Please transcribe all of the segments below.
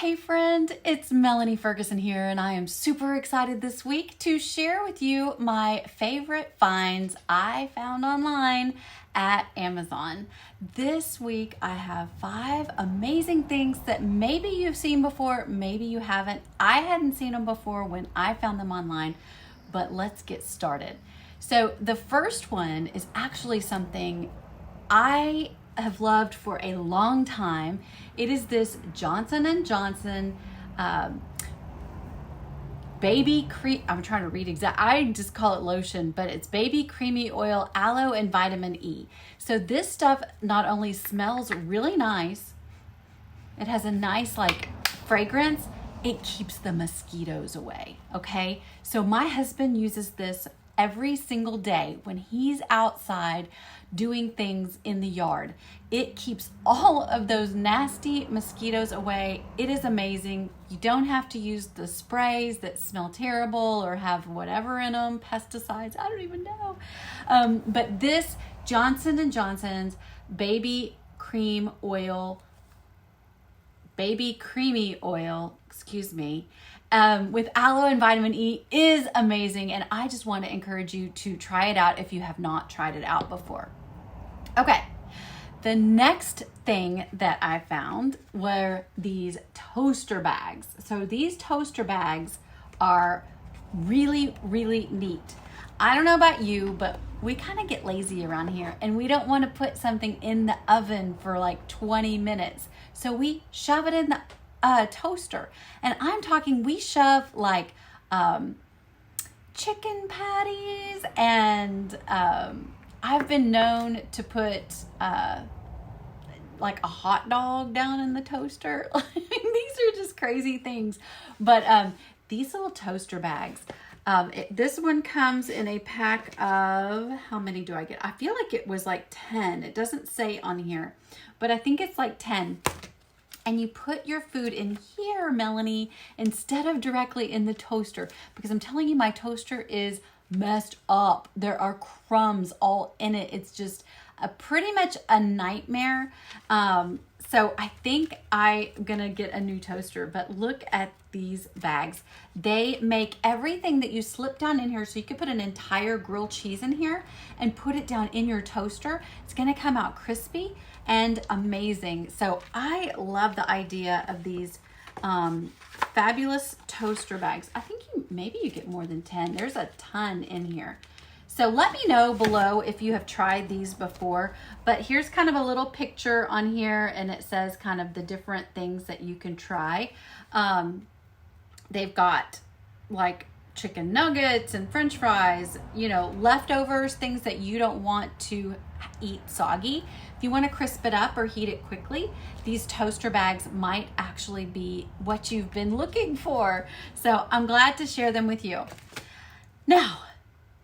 Hey friend, it's Melanie Ferguson here, and I am super excited this week to share with you my favorite finds I found online at Amazon. This week I have 5 amazing things that maybe you've seen before, maybe you haven't. I hadn't seen them before when I found them online, but let's get started. So the first one is actually something I have loved for a long time. It is this Johnson & Johnson baby cream. I'm trying to read I just call it lotion, but it's baby creamy oil, aloe, and vitamin E. So this stuff not only smells really nice, it has a nice fragrance, it keeps the mosquitoes away, okay? So my husband uses this every single day when he's outside doing things in the yard. It keeps all of those nasty mosquitoes away. It is amazing. You don't have to use the sprays that smell terrible or have whatever in them, pesticides, I don't even know. But this Johnson & Johnson's baby creamy oil, with aloe and vitamin E is amazing, and I just want to encourage you to try it out if you have not tried it out before. Okay, the next thing that I found were these toaster bags. So these toaster bags are really, really neat. I don't know about you, but we kind of get lazy around here and we don't want to put something in the oven for like 20 minutes. So we shove it in the toaster. And I'm talking, we shove chicken patties, and I've been known to put a hot dog down in the toaster. These are just crazy things. But these little toaster bags, this one comes in a pack of, how many do I get? I feel like it was like 10. It doesn't say on here, but I think it's like 10. And you put your food in here, Melanie, instead of directly in the toaster, because I'm telling you, my toaster is messed up. There are crumbs all in it. It's just pretty much a nightmare. So I think I'm gonna get a new toaster, but look at these bags. They make everything that you slip down in here, so you could put an entire grilled cheese in here and put it down in your toaster. It's gonna come out crispy and amazing. So I love the idea of these fabulous toaster bags. I think maybe you get more than 10. There's a ton in here. So let me know below if you have tried these before, but here's kind of a little picture on here, and it says kind of the different things that you can try. They've got like chicken nuggets and french fries, leftovers, things that you don't want to eat soggy. If you want to crisp it up or heat it quickly, these toaster bags might actually be what you've been looking for. So I'm glad to share them with you. Now,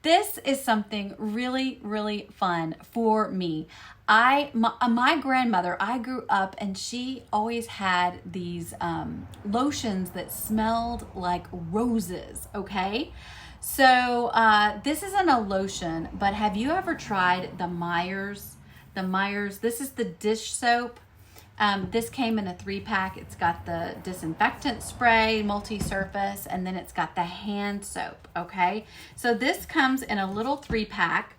this is something really, really fun for me. My grandmother, I grew up and she always had these lotions that smelled like roses, okay? So this isn't a lotion, but have you ever tried the Myers? This is the dish soap. This came in a 3-pack. It's got the disinfectant spray, multi-surface, and then it's got the hand soap, okay? So this comes in a little 3-pack,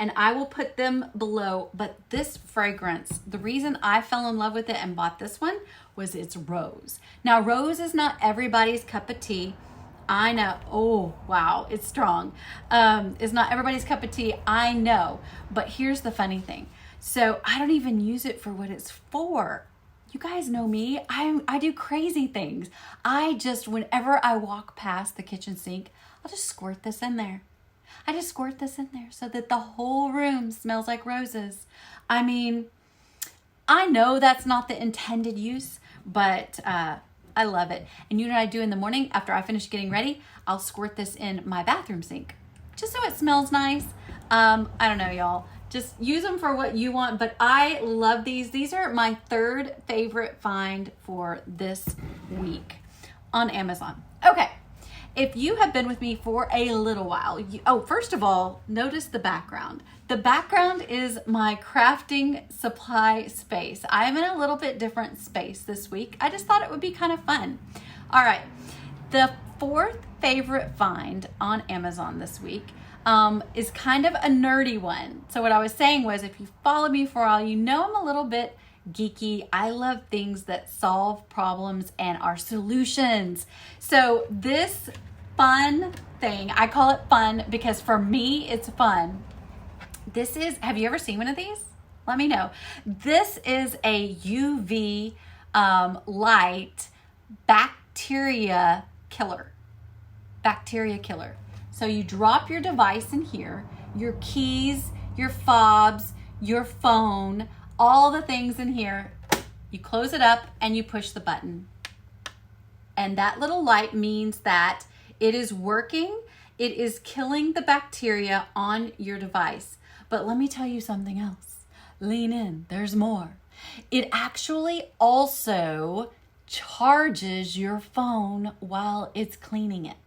and I will put them below. But this fragrance, the reason I fell in love with it and bought this one was it's rose. Now, rose is not everybody's cup of tea. I know. Oh, wow. It's strong. It's not everybody's cup of tea. I know. But here's the funny thing. So I don't even use it for what it's for. You guys know me. I do crazy things. Whenever I walk past the kitchen sink, I'll just squirt this in there. So that the whole room smells like roses. I mean, I know that's not the intended use, but I love it. And you know what I do in the morning after I finish getting ready? I'll squirt this in my bathroom sink just so it smells nice. I don't know, y'all. Just use them for what you want, but I love these. These are my 3rd favorite find for this week on Amazon. Okay, if you have been with me for a little while, first of all, notice the background. The background is my crafting supply space. I'm in a little bit different space this week. I just thought it would be kind of fun. All right, the fourth favorite find on Amazon this week is kind of a nerdy one. So what I was saying was, if you follow me for a while, you know I'm a little bit geeky. I love things that solve problems and are solutions. So this fun thing, I call it fun because for me, it's fun. This is, have you ever seen one of these? Let me know. This is a UV light bacteria killer. Bacteria killer. So you drop your device in here, your keys, your fobs, your phone, all the things in here. You close it up and you push the button. And that little light means that it is working. It is killing the bacteria on your device. But let me tell you something else. Lean in, there's more. It actually also charges your phone while it's cleaning it.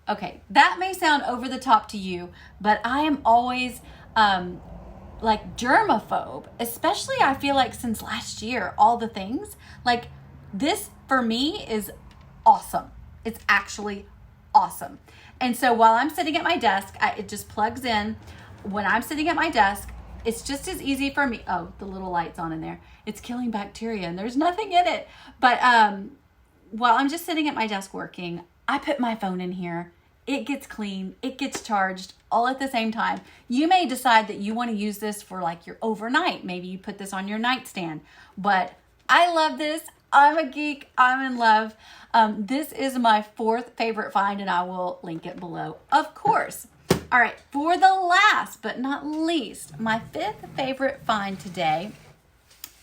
Okay, that may sound over the top to you, but I am always like germaphobe, especially I feel like since last year, all the things. Like this for me is awesome. It's actually awesome. And so while I'm sitting at my desk, it just plugs in. When I'm sitting at my desk, it's just as easy for me. Oh, the little light's on in there. It's killing bacteria and there's nothing in it. But while I'm just sitting at my desk working, I put my phone in here. It gets clean. It gets charged all at the same time. You may decide that you want to use this for like your overnight. Maybe you put this on your nightstand. But I love this. I'm a geek. I'm in love. This is my fourth favorite find and I will link it below, of course. All right, for the last but not least, my fifth favorite find today,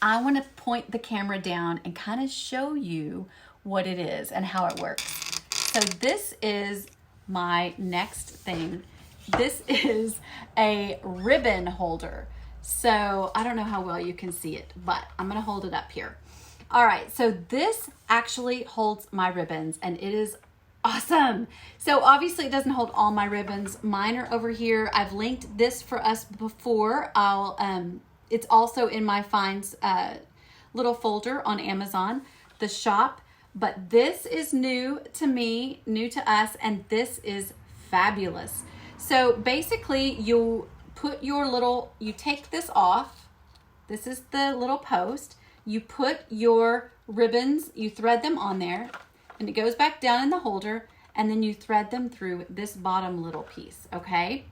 I want to point the camera down and kind of show you what it is and how it works. So this is my next thing. This is a ribbon holder. So I don't know how well you can see it, but I'm going to hold it up here. All right, so this actually holds my ribbons and it is awesome. So obviously it doesn't hold all my ribbons. Mine are over here. I've linked this for us before. It's also in my finds little folder on Amazon, the shop. But this is new to me, new to us, and this is fabulous. So basically you take this off. This is the little post. You put your ribbons, you thread them on there, and it goes back down in the holder, and then you thread them through this bottom little piece, okay?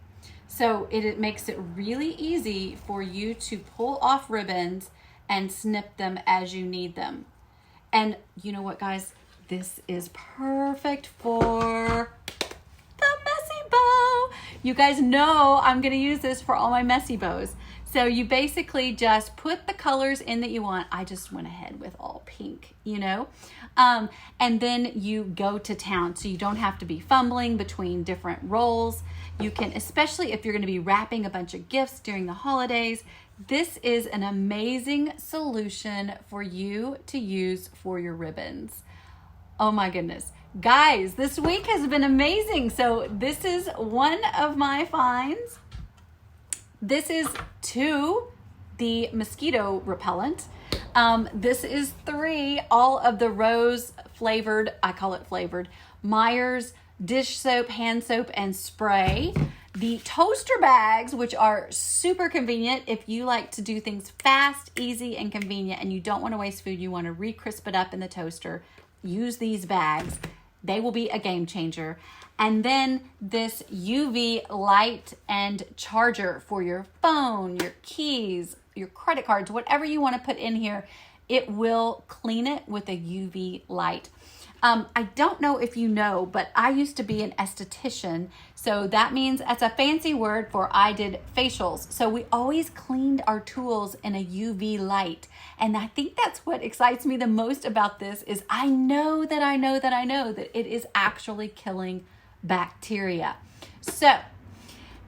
So it makes it really easy for you to pull off ribbons and snip them as you need them. And you know what, guys? This is perfect for the messy bow. You guys know I'm gonna use this for all my messy bows. So you basically just put the colors in that you want. I just went ahead with all pink, you know? And then you go to town. So you don't have to be fumbling between different rolls. You can, especially if you're gonna be wrapping a bunch of gifts during the holidays, this is an amazing solution for you to use for your ribbons. Oh my goodness. Guys, this week has been amazing. So this is one of my finds. This is 2, the mosquito repellent. This is 3, all of the rose flavored, I call it flavored, Myers dish soap, hand soap, and spray. The toaster bags, which are super convenient if you like to do things fast, easy, and convenient, and you don't want to waste food, you want to re-crisp it up in the toaster, use these bags. They will be a game changer. And then this UV light and charger for your phone, your keys, your credit cards, whatever you want to put in here, it will clean it with a UV light. I don't know if you know, but I used to be an esthetician. So that means that's a fancy word for I did facials. So we always cleaned our tools in a UV light. And I think that's what excites me the most about this is I know that it is actually killing bacteria. So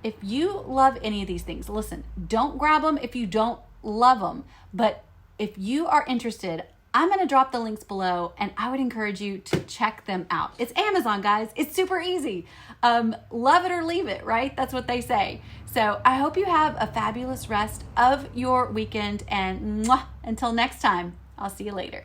if you love any of these things, listen, don't grab them if you don't love them. But if you are interested, I'm going to drop the links below, and I would encourage you to check them out. It's Amazon, guys. It's super easy. Love it or leave it, right? That's what they say. So I hope you have a fabulous rest of your weekend, and until next time, I'll see you later.